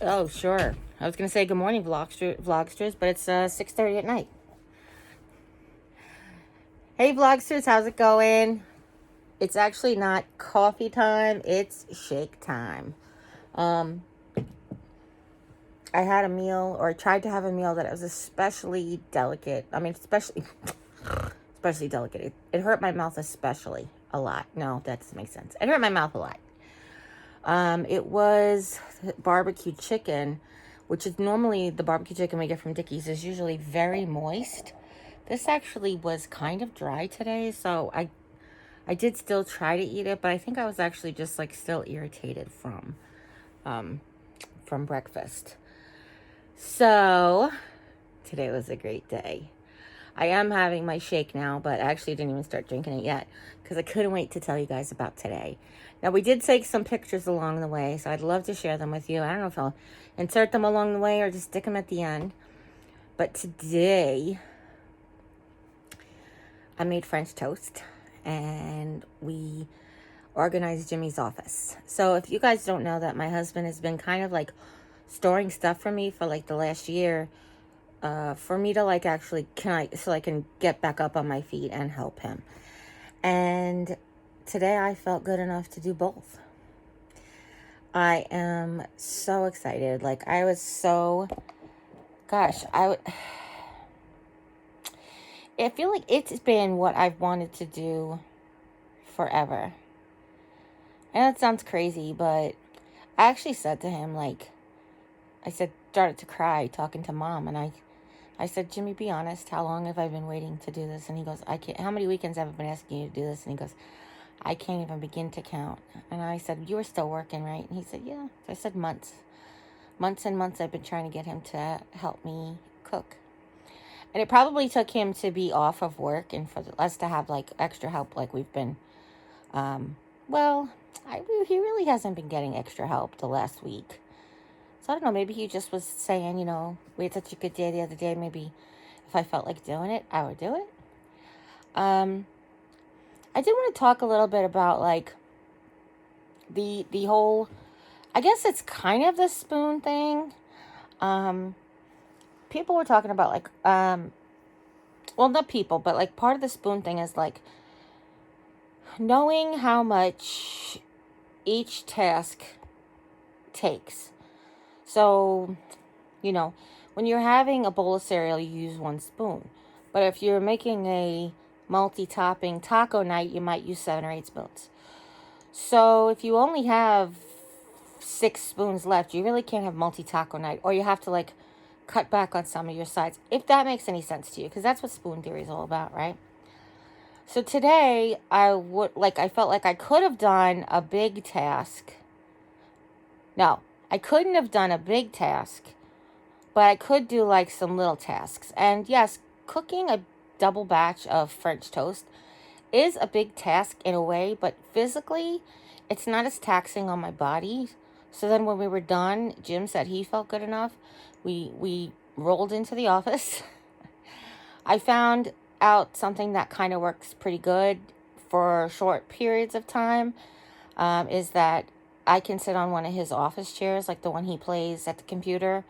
Oh, sure. I was going to say good morning, vlogsters, but it's 6:30 at night. Hey, vlogsters, how's it going? It's actually not coffee time. It's shake time. I had a meal, or I tried to have a meal that was especially delicate. I mean, especially delicate. It hurt my mouth especially a lot. No, that doesn't make sense. It hurt my mouth a lot. It was barbecue chicken, which is normally the barbecue chicken we get from Dickie's is usually very moist. This actually was kind of dry today, so I did still try to eat it, but I think I was actually just like still irritated from breakfast. So today was a great day. I am having my shake now, but I actually didn't even start drinking it yet because I couldn't wait to tell you guys about today. Now, we did take some pictures along the way, so I'd love to share them with you. I don't know if I'll insert them along the way or just stick them at the end. But today, I made French toast, and we organized Jimmy's office. So if you guys don't know that, my husband has been kind of like storing stuff for me for like the last year, for me to like actually so I can get back up on my feet and help him. And today I felt good enough to do both. I am so excited. Like I was so, gosh, I feel like it's been what I've wanted to do forever. I know it sounds crazy, but I actually said to him, like, started to cry talking to Mom, and I said, Jimmy, be honest, how long have I been waiting to do this? And he goes, how many weekends have I been asking you to do this? And he goes, I can't even begin to count. And I said, you were still working, right? And he said, yeah. So I said, months and months I've been trying to get him to help me cook. And it probably took him to be off of work and for us to have like extra help, like we've been, he really hasn't been getting extra help the last week. So I don't know, maybe he just was saying, we had such a good day the other day, maybe if I felt like doing it, I would do it. I did want to talk a little bit about like the whole, I guess it's kind of the spoon thing. People were talking about like, well, not people, but like part of the spoon thing is like knowing how much each task takes. So, when you're having a bowl of cereal, you use one spoon. But if you're making a multi-topping taco night, you might use 7 or 8 spoons. So if you only have 6 spoons left, you really can't have multi-taco night. Or you have to like cut back on some of your sides. If that makes any sense to you. Because that's what spoon theory is all about, right? So today, I felt like I could have done a big task. No, I couldn't have done a big task, but I could do like some little tasks. And yes, cooking a double batch of French toast is a big task in a way, but physically, it's not as taxing on my body. So then when we were done, Jim said he felt good enough. We rolled into the office. I found out something that kind of works pretty good for short periods of time, is that I can sit on one of his office chairs, like the one he plays at the computer.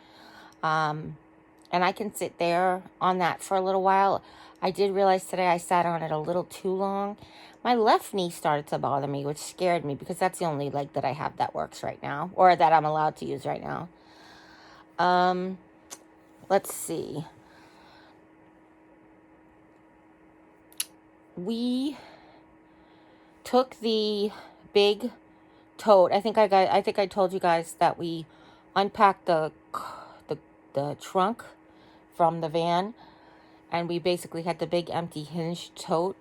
And I can sit there on that for a little while. I did realize today I sat on it a little too long. My left knee started to bother me, which scared me because that's the only leg that I have that works right now, or that I'm allowed to use right now. Let's see. We took the big tote. I think I told you guys that we unpacked the trunk from the van, and we basically had the big empty hinged tote.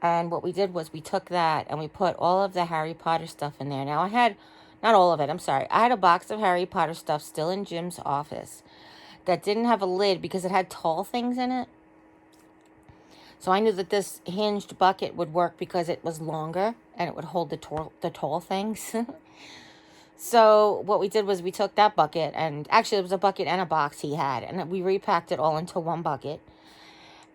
And what we did was we took that and we put all of the Harry Potter stuff in there. Now I had, not all of it, I'm sorry. I had a box of Harry Potter stuff still in Jim's office that didn't have a lid because it had tall things in it. So I knew that this hinged bucket would work because it was longer and it would hold the tall things. So what we did was we took that bucket, and actually it was a bucket and a box he had, and we repacked it all into one bucket,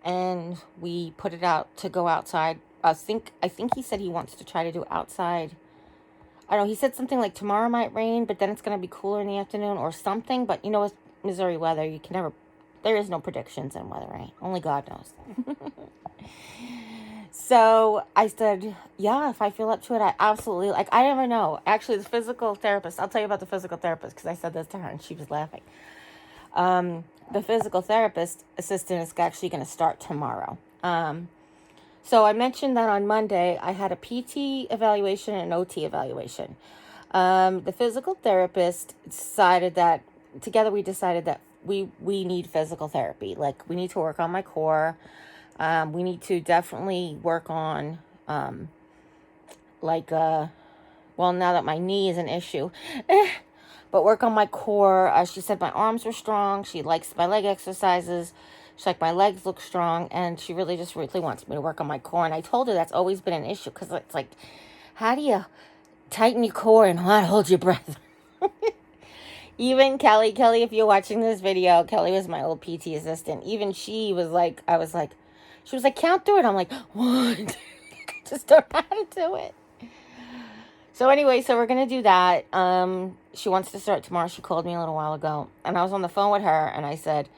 and we put it out to go outside. I think he said he wants to try to do outside I don't know, he said something like tomorrow might rain, but then it's going to be cooler in the afternoon or something. But, with Missouri weather, you can never, there is no predictions in weather, right? Only God knows. So I said, yeah, if I feel up to it, I absolutely, like, I never know. Actually, the physical therapist, I'll tell you about the physical therapist because I said this to her and she was laughing. The physical therapist assistant is actually going to start tomorrow. So I mentioned that on Monday I had a PT evaluation and an OT evaluation. The physical therapist decided that, together we decided that we need physical therapy. Like, we need to work on my core. We need to definitely work on, well, now that my knee is an issue, but work on my core. She said my arms were strong. She likes my leg exercises. She's like, my legs look strong. And she really wants me to work on my core. And I told her that's always been an issue because it's like, how do you tighten your core and not hold your breath? Even Kelly, if you're watching this video, Kelly was my old PT assistant. Even she was like, she was like, count through it. I'm like, 1. Just don't know how to do it. So anyway, so we're going to do that. She wants to start tomorrow. She called me a little while ago. And I was on the phone with her. And I said,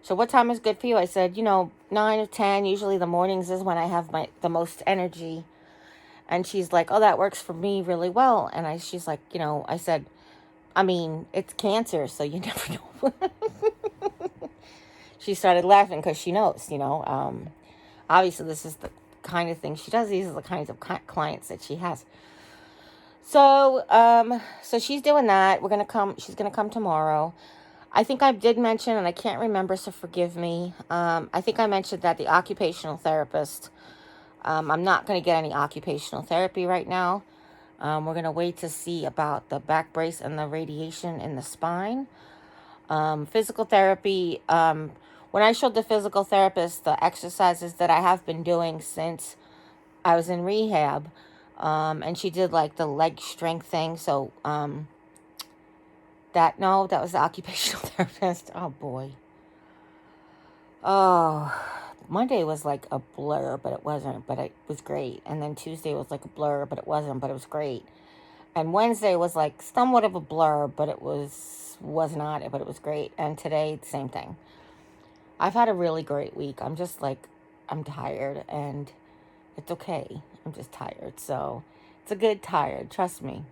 so what time is good for you? I said, 9 or 10. Usually the mornings is when I have the most energy. And she's like, oh, that works for me really well. And she's like, I said, I mean, it's cancer, so you never know. She started laughing because she knows, obviously this is the kind of thing she does. These are the kinds of clients that she has. So, so she's doing that. She's going to come tomorrow. I think I did mention, and I can't remember, so forgive me. I think I mentioned that the occupational therapist, I'm not going to get any occupational therapy right now. We're going to wait to see about the back brace and the radiation in the spine. Physical therapy, when I showed the physical therapist the exercises that I have been doing since I was in rehab, and she did like the leg strength thing. So, that was the occupational therapist. Oh boy. Oh, Monday was like a blur, but it wasn't, but it was great. And then Tuesday was like a blur, but it wasn't, but it was great. And Wednesday was like somewhat of a blur, but it was not, but it was great. And today, same thing. I've had a really great week. I'm just like, I'm tired, and it's okay. I'm just tired. So it's a good tired, trust me.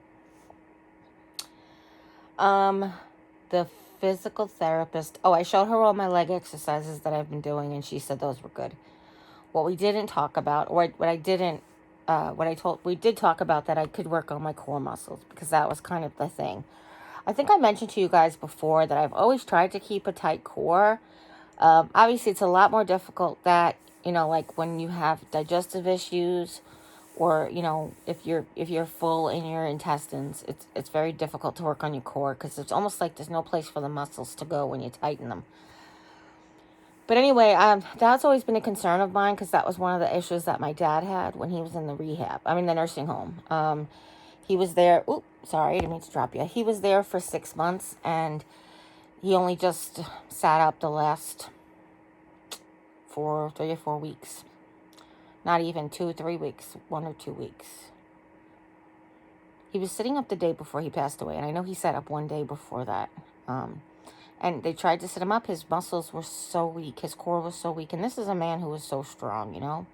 The physical therapist, I showed her all my leg exercises that I've been doing, and she said those were good. What we didn't talk about, or we did talk about that I could work on my core muscles, because that was kind of the thing. I think I mentioned to you guys before that I've always tried to keep a tight core. Obviously, it's a lot more difficult that, like when you have digestive issues, or, if you're full in your intestines, it's very difficult to work on your core, because it's almost like there's no place for the muscles to go when you tighten them. But anyway, that's always been a concern of mine, because that was one of the issues that my dad had when he was in the nursing home. He was there, sorry, I didn't mean to drop you. He was there for 6 months, and he only just sat up the last 3 or 4 weeks. Not even 2 or 3 weeks, 1 or 2 weeks. He was sitting up the day before he passed away, and I know he sat up one day before that. And they tried to sit him up. His muscles were so weak. His core was so weak. And this is a man who was so strong,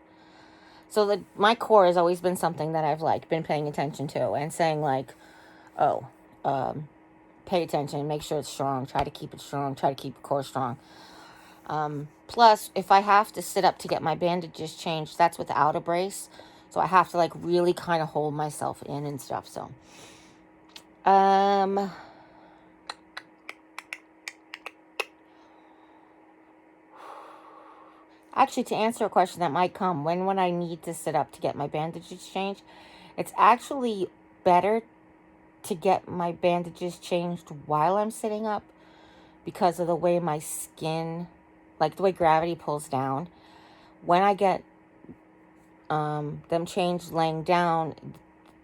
So my core has always been something that I've been paying attention to, and saying pay attention, make sure it's strong, try to keep it strong, try to keep the core strong. Plus, if I have to sit up to get my bandages changed, that's without a brace. So I have to really kind of hold myself in and stuff. So, actually, to answer a question that might come, when would I need to sit up to get my bandages changed? It's actually better to get my bandages changed while I'm sitting up, because of the way my skin, like the way gravity pulls down. When I get them changed laying down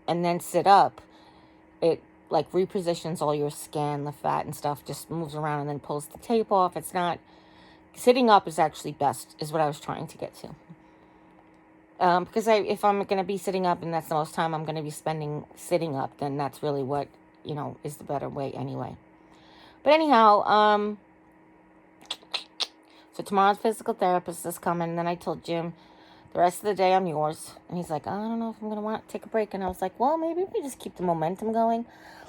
and then sit up, it repositions all your skin, the fat and stuff just moves around and then pulls the tape off. It's not, sitting up is actually best, is what I was trying to get to. Because if I'm going to be sitting up and that's the most time I'm going to be spending sitting up, then that's really what, is the better way anyway. But anyhow, so tomorrow's physical therapist is coming. And then I told Jim, the rest of the day I'm yours. And he's like, I don't know if I'm going to want to take a break. And I was like, well, maybe we just keep the momentum going.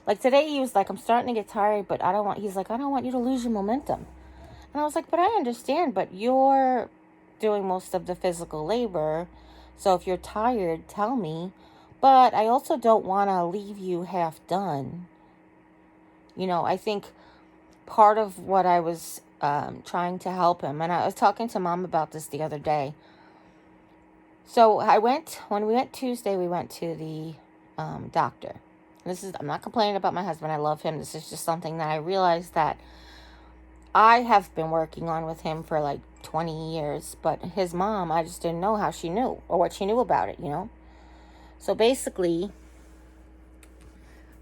Like today he was like, I'm starting to get tired, but he's like, I don't want you to lose your momentum. And I was like, but I understand, but you're doing most of the physical labor. So if you're tired, tell me. But I also don't want to leave you half done. I think part of what I was trying to help him, and I was talking to Mom about this the other day. So when we went Tuesday, we went to the doctor. I'm not complaining about my husband. I love him. This is just something that I realized that I have been working on with him for like 20 years. But his mom, I just didn't know how she knew or what she knew about it, So basically,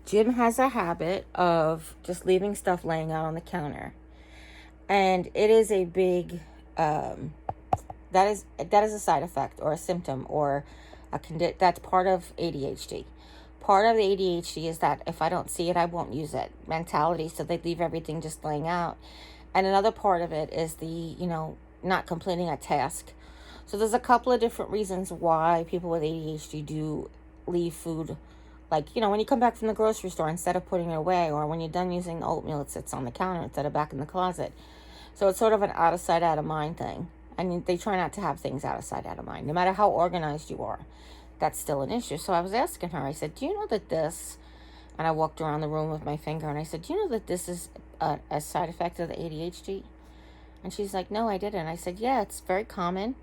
Jim has a habit of just leaving stuff laying out on the counter. And it is a big, that is a side effect or a symptom or that's part of ADHD. Part of the ADHD is that if I don't see it, I won't use it mentality. So they leave everything just laying out. And another part of it is the, not completing a task. So there's a couple of different reasons why people with ADHD do leave food. Like, when you come back from the grocery store, instead of putting it away, or when you're done using the oatmeal, it sits on the counter instead of back in the closet. So it's sort of an out of sight, out of mind thing. And they try not to have things out of sight, out of mind, no matter how organized you are. That's still an issue. So I was asking her, I said, do you know that this, and I walked around the room with my finger, and I said, do you know that this is a side effect of the ADHD? And she's like, no, I didn't. I said, yeah, it's very common.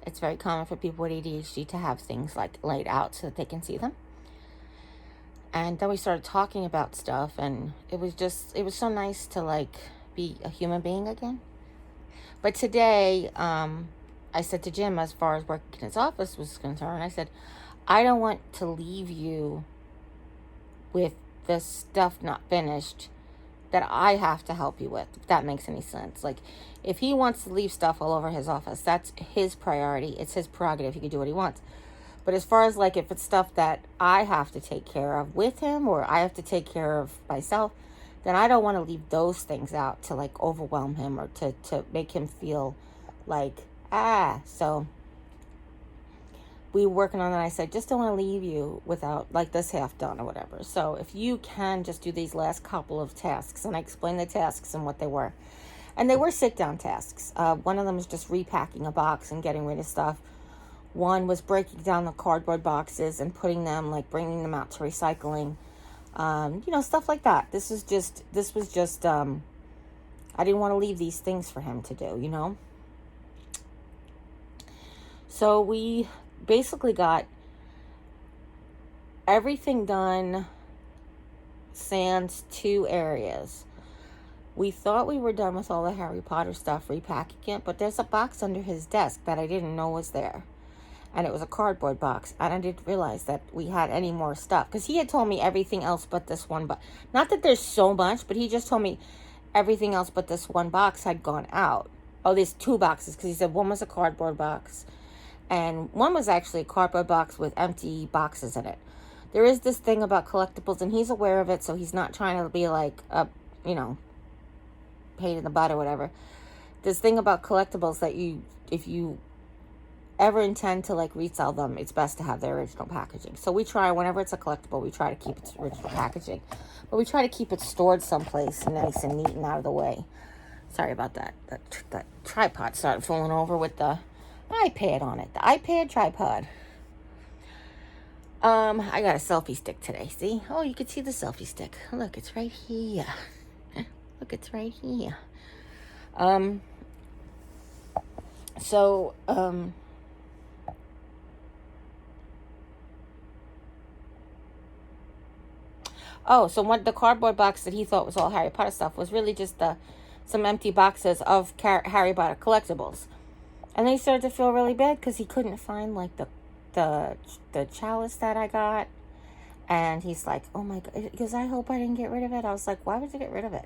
It's very common for people with ADHD to have things like laid out so that they can see them. And then we started talking about stuff, and it was so nice to like be a human being again. But today, I said to Jim, as far as working in his office was concerned, I said, I don't want to leave you with this stuff not finished that I have to help you with, if that makes any sense. Like, if he wants to leave stuff all over his office, that's his priority. It's his prerogative. He can do what he wants. But as far as, like, if it's stuff that I have to take care of with him or I have to take care of myself, then I don't want to leave those things out to, like, overwhelm him or to make him feel like, So we were working on that. I said, just don't want to leave you without, like, this half done or whatever. So if you can just do these last couple of tasks, and I explained the tasks and what they were. And they were sit-down tasks. One of them was just repacking a box and getting rid of stuff. One was breaking down the cardboard boxes and putting them, like, bringing them out to recycling. Stuff like that. This was just, I didn't want to leave these things for him to do, So we basically got everything done sans 2 areas. We thought we were done with all the Harry Potter stuff, repacking it, but there's a box under his desk that I didn't know was there. And it was a cardboard box. And I didn't realize that we had any more stuff. Because he had told me everything else but this one box. Not that there's so much, but he just told me everything else but this one box had gone out. Oh, there's 2 boxes. Because he said one was a cardboard box. And one was actually a cardboard box with empty boxes in it. There is this thing about collectibles, and he's aware of it, so he's not trying to be like a, pain in the butt or whatever. This thing about collectibles that if you ever intend to, like, resell them, it's best to have their original packaging. So we try, whenever it's a collectible, we try to keep its original packaging. But we try to keep it stored someplace nice and neat and out of the way. Sorry about that. That tripod started falling over with the iPad on it. The iPad tripod. I got a selfie stick today, see? Oh, you can see the selfie stick. Look, it's right here. Look, it's right here. So what the cardboard box that he thought was all Harry Potter stuff was really just some empty boxes of Harry Potter collectibles. And then he started to feel really bad because he couldn't find, like, the chalice that I got. And he's like, oh my God. He goes, I hope I didn't get rid of it. I was like, why would you get rid of it?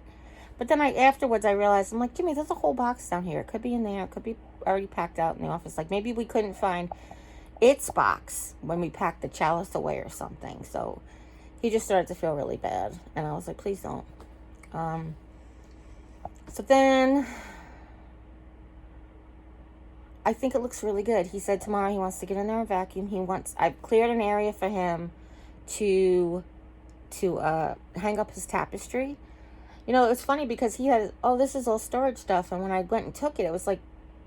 But then afterwards I realized, I'm like, Jimmy, there's a whole box down here. It could be in there. It could be already packed out in the office. Like, maybe we couldn't find its box when we packed the chalice away or something. So he just started to feel really bad. And I was like, please don't. So then I think it looks really good. He said tomorrow he wants to get in there and vacuum. I've cleared an area for him to hang up his tapestry. You know, it was funny because he had, this is all storage stuff. And when I went and took it, it was like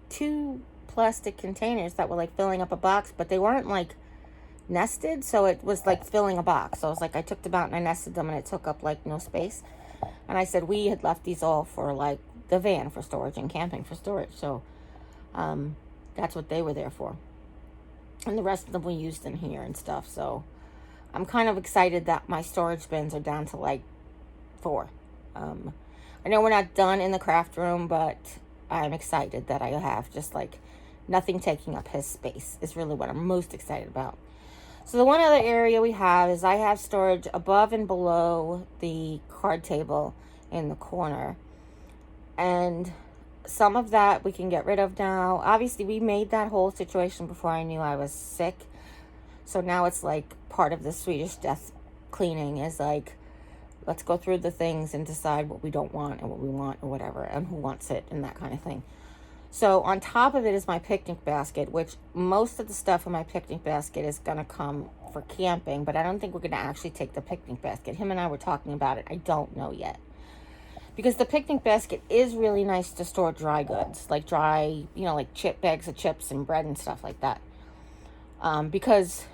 2 plastic containers that were like filling up a box, but they weren't like nested. So it was like filling a box. So I was like, I took them out and I nested them and it took up like no space. And I said, we had left these all for like the van for storage and camping for storage. So that's what they were there for. And the rest of them we used in here and stuff. So I'm kind of excited that my storage bins are down to like 4. I know we're not done in the craft room, but I'm excited that I have just like nothing taking up his space is really what I'm most excited about. So the one other area we have is I have storage above and below the card table in the corner. And some of that we can get rid of now. Obviously, we made that whole situation before I knew I was sick. So now it's like part of the Swedish death cleaning is like, let's go through the things and decide what we don't want and what we want or whatever and who wants it and that kind of thing. So on top of it is my picnic basket, which most of the stuff in my picnic basket is going to come for camping, but I don't think we're going to actually take the picnic basket. Him and I were talking about it. I don't know yet. Because the picnic basket is really nice to store dry goods, like dry, like bags of chips and bread and stuff like that. Because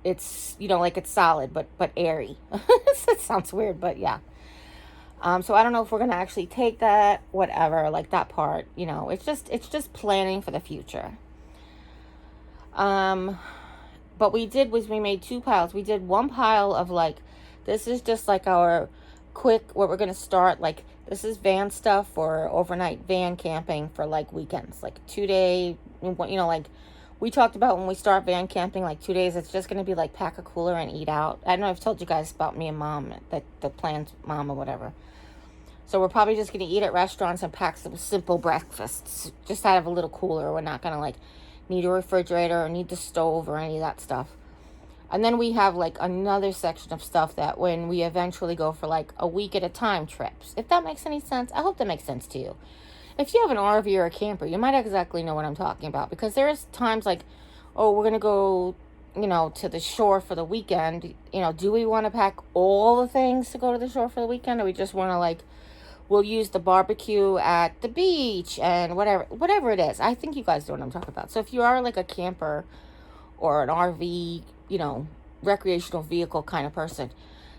it's, like it's solid, but airy. That sounds weird, but yeah. So I don't know if we're going to actually take that, whatever, like that part, it's just planning for the future. But we made 2 piles. We did one pile of like, this is just like our quick, what we're going to start, like, this is van stuff for overnight van camping for like weekends, like 2-day, like we talked about when we start van camping, like 2 days, it's just going to be like pack a cooler and eat out. I don't know if I've told you guys about me and mom, that the planned mom or whatever. So we're probably just going to eat at restaurants and pack some simple breakfasts just out of a little cooler. We're not going to like need a refrigerator or need the stove or any of that stuff. And then we have like another section of stuff that when we eventually go for like a week at a time trips. If that makes any sense. I hope that makes sense to you. If you have an RV or a camper, you might exactly know what I'm talking about. Because there's times like, we're going to go, to the shore for the weekend. Do we want to pack all the things to go to the shore for the weekend? Or we just want to like, we'll use the barbecue at the beach and whatever it is. I think you guys know what I'm talking about. So if you are like a camper or an RV, recreational vehicle kind of person,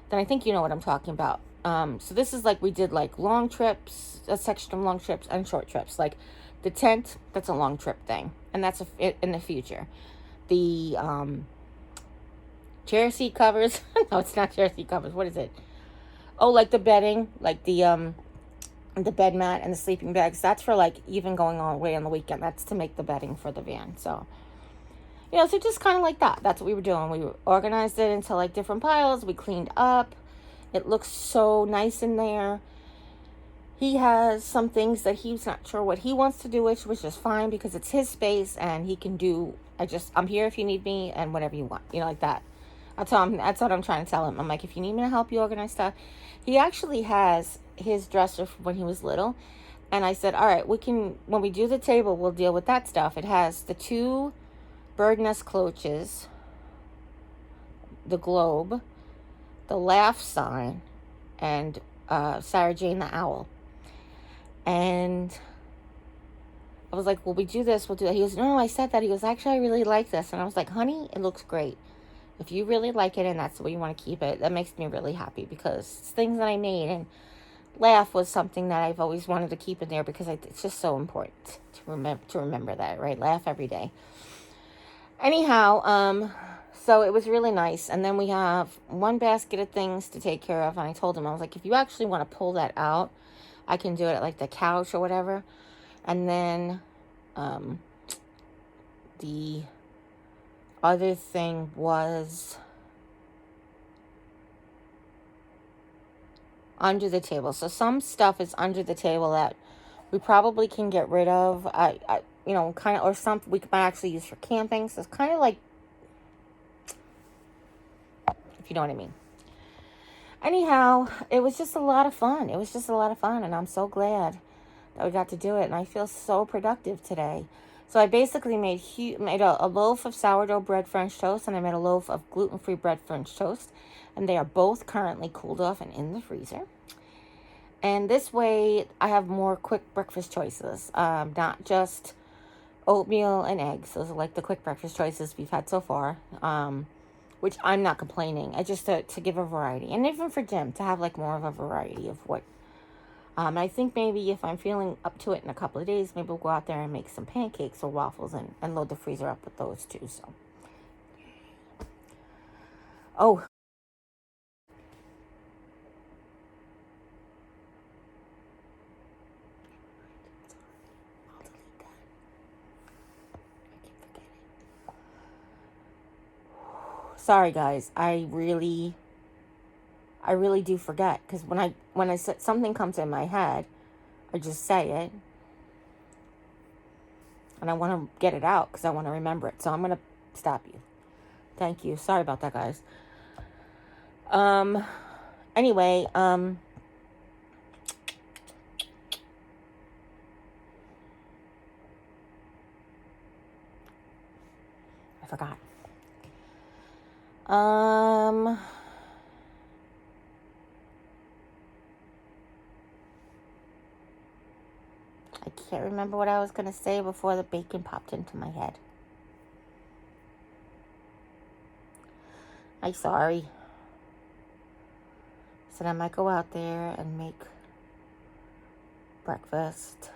then I think you know what I'm talking about. So this is like, we did like long trips, a section of long trips and short trips. Like the tent, that's a long trip thing. And that's in the future. The chair seat covers, no, it's not chair seat covers. What is it? Oh, like the bedding, like the bed mat and the sleeping bags. That's for like even going away on the weekend. That's to make the bedding for the van. So, so just kind of like that. That's what we were doing. We organized it into like different piles. We cleaned up. It looks so nice in there. He has some things that he's not sure what he wants to do, which was just fine because it's his space and he can do, I'm here if you need me and whatever you want, like that. That's what I'm trying to tell him. I'm like, if you need me to help you organize stuff. He actually has his dresser from when he was little. And I said, all right, when we do the table, we'll deal with that stuff. It has the 2 bird nest cloches, the globe, the laugh sign, and Sarah Jane the owl. And I was like, well, we do this, we'll do that. He goes, no, I said that. He goes, actually, I really like this. And I was like, honey, it looks great. If you really like it and that's the way you want to keep it, that makes me really happy because it's things that I made. And laugh was something that I've always wanted to keep in there because it's just so important to remember that, right? Laugh every day. Anyhow, so it was really nice. And then we have one basket of things to take care of. And I told him, I was like, if you actually want to pull that out, I can do it at like the couch or whatever. And then the other thing was under the table. So some stuff is under the table that we probably can get rid of. Kind of, or some we might actually use for camping. So it's kind of like you know what I mean. Anyhow, it was just a lot of fun. It was just a lot of fun, and I'm so glad that we got to do it, and I feel so productive today. So I basically made a loaf of sourdough bread French toast, and I made a loaf of gluten-free bread French toast, and they are both currently cooled off and in the freezer. And this way, I have more quick breakfast choices, not just oatmeal and eggs. Those are like the quick breakfast choices we've had so far, which I'm not complaining. I just to give a variety, and even for Jim to have like more of a variety of what. I think maybe if I'm feeling up to it in a couple of days, maybe we'll go out there and make some pancakes or waffles and load the freezer up with those too. So, oh, I'll delete that. I keep forgetting. Sorry, guys. I really do forget, because when I said something comes in my head, I just say it, and I want to get it out because I want to remember it. So I'm gonna stop you. Thank you. Sorry about that, guys. Um. Anyway. I forgot. Um. I can't remember what I was gonna say before the bacon popped into my head. I'm sorry. So I might go out there and make breakfast.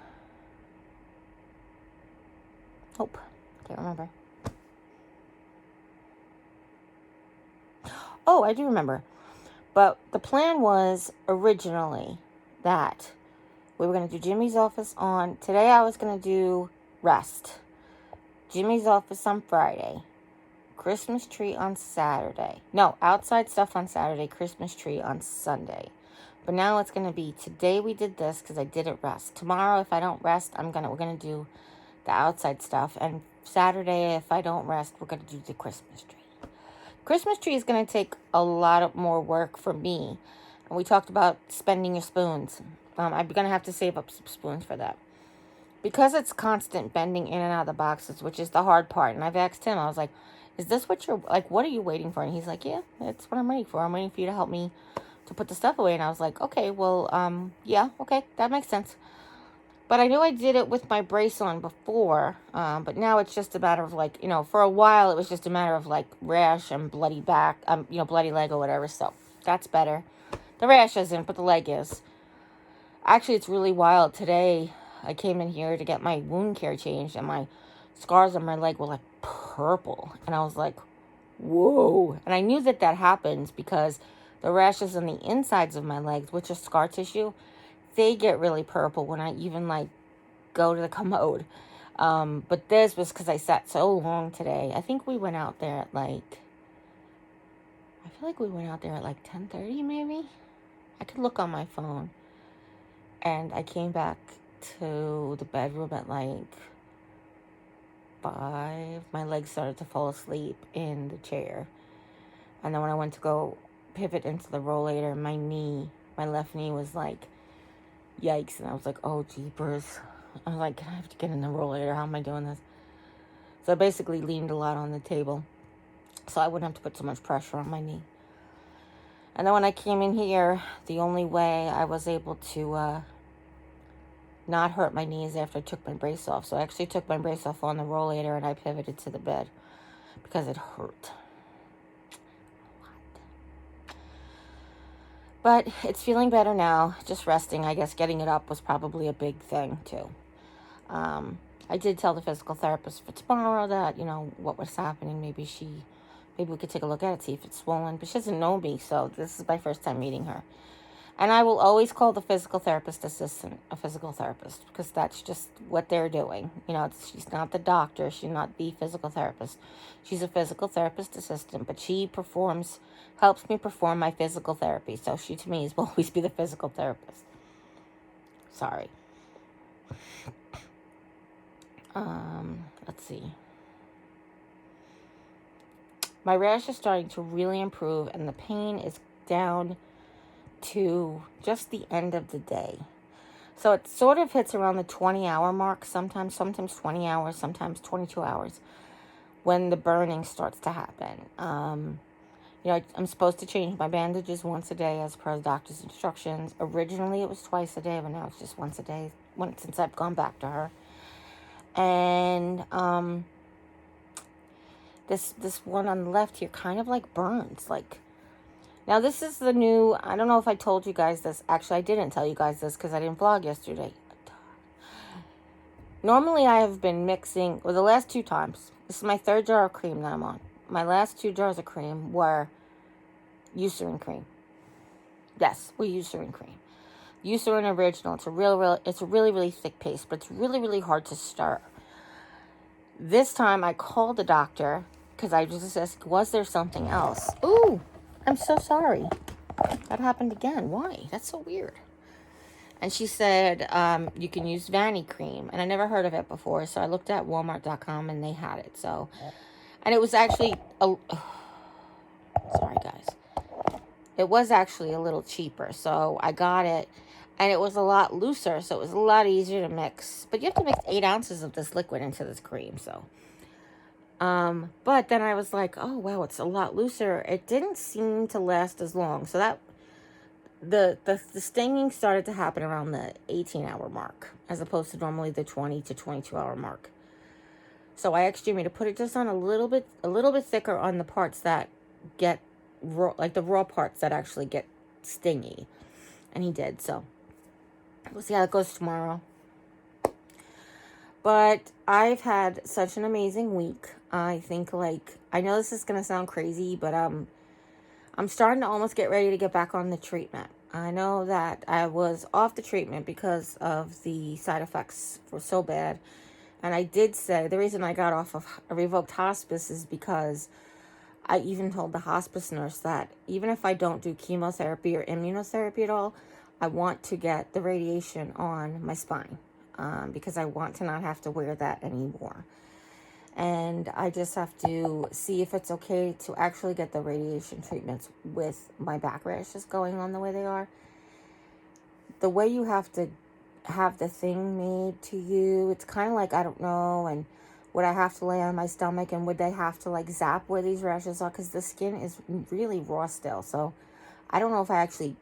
Nope, can't remember. Oh, I do remember. But the plan was originally that we were going to do Jimmy's office on... Today I was going to do rest. Jimmy's office on Friday. Christmas tree on Saturday. No, outside stuff on Saturday. Christmas tree on Sunday. But now it's going to be... Today we did this because I didn't rest. Tomorrow, if I don't rest, we're going to do the outside stuff. And Saturday, if I don't rest, we're going to do the Christmas tree. Christmas tree is going to take a lot more work for me. And we talked about spending your spoons. I'm going to have to save up some spoons for that. Because it's constant bending in and out of the boxes, which is the hard part. And I've asked him, I was like, is this what you're, like, what are you waiting for? And he's like, yeah, that's what I'm waiting for. I'm waiting for you to help me to put the stuff away. And I was like, okay, well, yeah, okay, that makes sense. But I knew I did it with my brace on before, but now it's just a matter of, like, for a while it was just a matter of, like, rash and bloody back, bloody leg or whatever, so that's better. The rash isn't, but the leg is. Actually, it's really wild. Today, I came in here to get my wound care changed, and my scars on my leg were, like, purple, and I was like, whoa. And I knew that happens because the rashes on the insides of my legs, which is scar tissue, they get really purple when I even, like, go to the commode. But this was because I sat so long today. I think we went out there at, like... I feel like we went out there at, like, 10:30 maybe? I could look on my phone. And I came back to the bedroom at, like, 5. My legs started to fall asleep in the chair. And then when I went to go pivot into the rollator, my left knee was, like... Yikes. And I was like, oh, jeepers. I was like, I have to get in the rollator. How am I doing this? So I basically leaned a lot on the table so I wouldn't have to put so much pressure on my knee. And then when I came in here, the only way I was able to not hurt my knees after I took my brace off. So I actually took my brace off on the rollator and I pivoted to the bed because it hurt. But it's feeling better now, just resting. I guess getting it up was probably a big thing, too. I did tell the physical therapist for tomorrow that, what was happening. Maybe we could take a look at it, see if it's swollen. But she doesn't know me, so this is my first time meeting her. And I will always call the physical therapist assistant a physical therapist because that's just what they're doing. She's not the doctor. She's not the physical therapist. She's a physical therapist assistant, but she helps me perform my physical therapy. So she, to me, will always be the physical therapist. Sorry. Let's see. my rash is starting to really improve, and the pain is down to just the end of the day. So it sort of hits around the 20-hour mark, sometimes 20 hours, sometimes 22 hours, when the burning starts to happen. I'm supposed to change my bandages once a day as per the doctor's instructions. Originally, it was twice a day, but now it's just once a day since I've gone back to her. And this one on the left here kind of like burns. Like, now this is the new, I don't know if I told you guys this. Actually, I didn't tell you guys this because I didn't vlog yesterday. Normally, I have been mixing, the last 2 times. This is my 3rd jar of cream that I'm on. My last 2 jars of cream were Eucerin cream. Yes, we Eucerin cream. Eucerin original. It's a really, really thick paste, but it's really, really hard to stir. This time I called the doctor because I just asked, was there something else? Ooh, I'm so sorry. That happened again. Why? That's so weird. And she said, you can use Vanny cream. And I never heard of it before, so I looked at Walmart.com and they had it. So, and it was actually, sorry guys. It was actually a little cheaper, so I got it. And it was a lot looser, so it was a lot easier to mix. But you have to mix 8 ounces of this liquid into this cream, so. But then I was like, oh, wow, it's a lot looser. It didn't seem to last as long. So that, the stinging started to happen around the 18-hour mark, as opposed to normally the 20 to 22-hour mark. So I asked Jimmy to put it just on a little bit thicker on the parts that get raw, like the raw parts that actually get stingy. And he did, so we'll see how it goes tomorrow. But I've had such an amazing week. I think, like, I know this is going to sound crazy, but I'm starting to almost get ready to get back on the treatment. I know that I was off the treatment because of the side effects were so bad. And I did say the reason I got off of a revoked hospice is because I even told the hospice nurse that even if I don't do chemotherapy or immunotherapy at all, I want to get the radiation on my spine because I want to not have to wear that anymore. And I just have to see if it's okay to actually get the radiation treatments with my back rashes going on the way they are. The way you have to have the thing made to you, it's kind of like, I don't know, and would I have to lay on my stomach, and would they have to like zap where these rashes are, because the skin is really raw still. So I don't know if I actually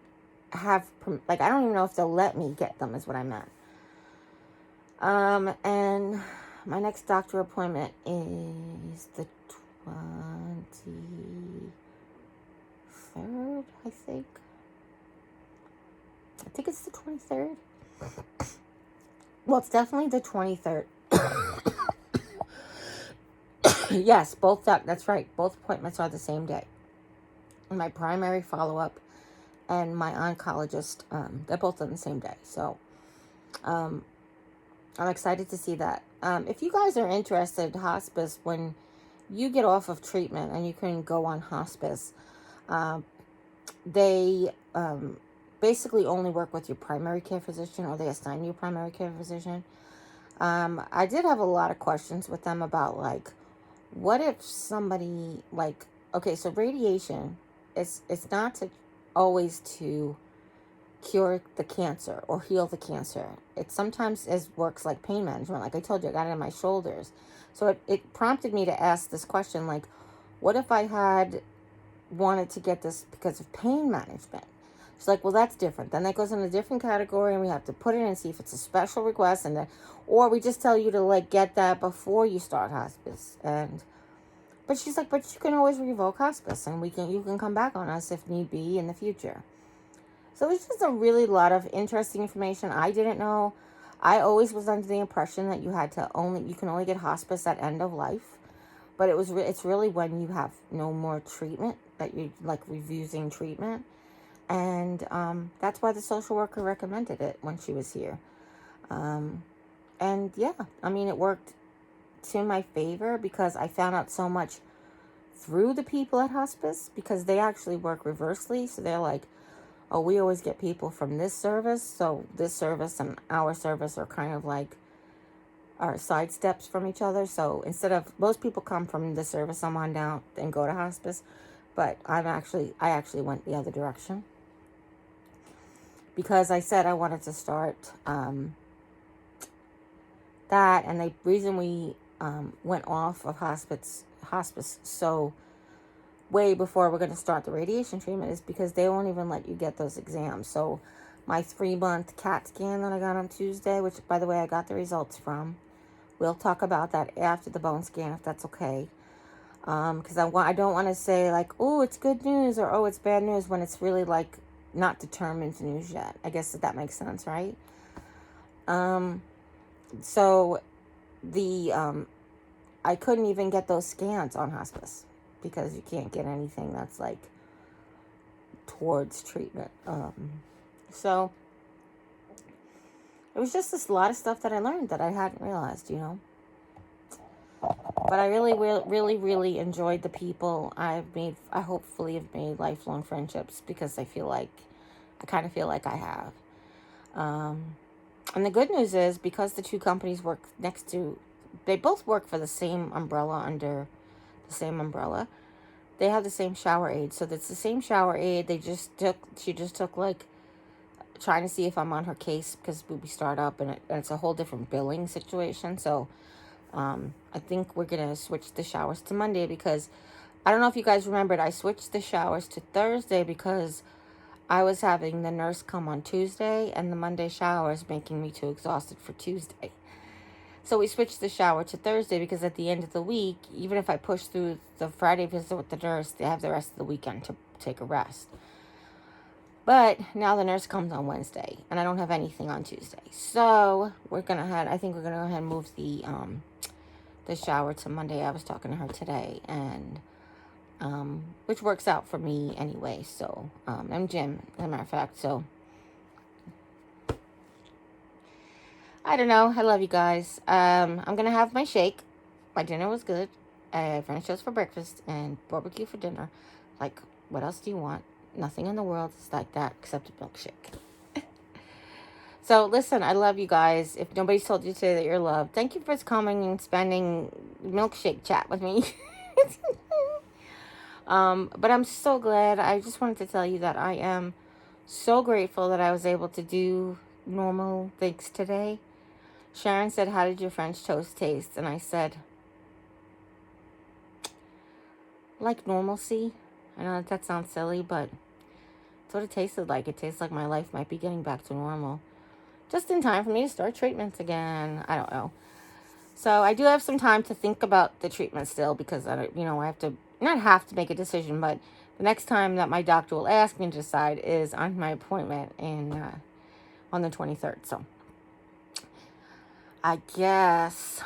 have, like, I don't even know if they'll let me get them, is what I meant. And my next doctor appointment is the 23rd, I think. I think it's the 23rd. Well, it's definitely the 23rd. Yes, that's right. Both appointments are the same day. And my primary follow-up and my oncologist, they're both on the same day. So, I'm excited to see that. If you guys are interested, hospice, when you get off of treatment and you can go on hospice, they basically only work with your primary care physician, or they assign you a primary care physician. I did have a lot of questions with them about, like, what if somebody, like, okay, so radiation, it's not always to cure the cancer or heal the cancer. It sometimes works like pain management. Like I told you, I got it in my shoulders. So it prompted me to ask this question, like, what if I had wanted to get this because of pain management? She's like, well, that's different. Then that goes in a different category, and we have to put it in and see if it's a special request, or we just tell you to, like, get that before you start hospice. But she's like, but you can always revoke hospice, and you can come back on us if need be in the future. So it's just a really lot of interesting information I didn't know. I always was under the impression that you can only get hospice at end of life. But it's really when you have no more treatment that you like refusing treatment. And that's why the social worker recommended it when she was here. And yeah, I mean, it worked to my favor because I found out so much through the people at hospice, because they actually work reversely. So they're like, oh, we always get people from this service. So this service and our service are kind of like are side steps from each other. So instead of, most people come from the service I'm on now and go to hospice, but I actually went the other direction because I said I wanted to start that, and the reason we went off of hospice so way before we're going to start the radiation treatment is because they won't even let you get those exams. So my 3-month CAT scan that I got on Tuesday, which by the way I got the results from, we'll talk about that after the bone scan if that's okay. Because I don't want to say like, oh, it's good news or oh, it's bad news when it's really like not determined news yet. I guess that makes sense, right? So the I couldn't even get those scans on hospice because you can't get anything that's like towards treatment. So it was just this lot of stuff that I learned that I hadn't realized, But I really enjoyed the people I've made. I hopefully have made lifelong friendships because I kind of feel like I have. And the good news is because the two companies work they both work for the same umbrella under the same umbrella. They have the same shower aid. So that's the same shower aid. She just took like trying to see if I'm on her case because we start up and it's a whole different billing situation. So I think we're going to switch the showers to Monday because I don't know if you guys remembered, I switched the showers to Thursday because I was having the nurse come on Tuesday and the Monday showers making me too exhausted for Tuesday. So we switched the shower to Thursday because at the end of the week, even if I push through the Friday visit with the nurse, they have the rest of the weekend to take a rest. But now the nurse comes on Wednesday and I don't have anything on Tuesday. So I think we're going to go ahead and move the shower to Monday. I was talking to her today and which works out for me anyway. So and Jim, as a matter of fact. So I don't know. I love you guys. I'm going to have my shake. My dinner was good. I had French toast for breakfast and barbecue for dinner. Like, what else do you want? Nothing in the world is like that except a milkshake. So, listen, I love you guys. If nobody's told you today that you're loved, thank you for coming and spending milkshake chat with me. But I'm so glad. I just wanted to tell you that I am so grateful that I was able to do normal things today. Sharon said, how did your French toast taste? And I said, like normalcy. I know that sounds silly, but it's what it tasted like. It tastes like my life might be getting back to normal. Just in time for me to start treatments again. I don't know. So I do have some time to think about the treatment still because, I have to, not have to make a decision, but the next time that my doctor will ask me to decide is on my appointment on the 23rd. So I guess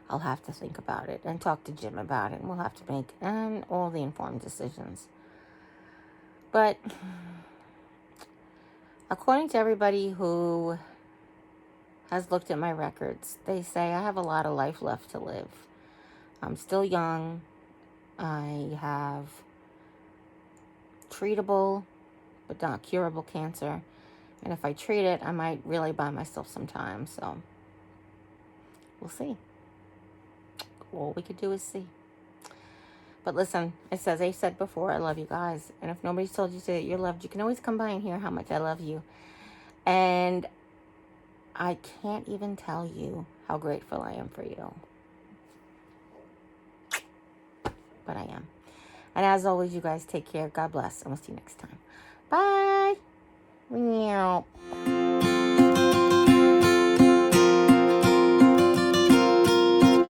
I'll have to think about it and talk to Jim about it. And we'll have to make all the informed decisions. But according to everybody who has looked at my records, they say I have a lot of life left to live. I'm still young. I have treatable but not curable cancer. And if I treat it, I might really buy myself some time. So we'll see. All we could do is see. But listen, as I said before, I love you guys. And if nobody's told you that you're loved, you can always come by and hear how much I love you. And I can't even tell you how grateful I am for you. But I am. And as always, you guys take care. God bless. And we'll see you next time. Bye. Meow.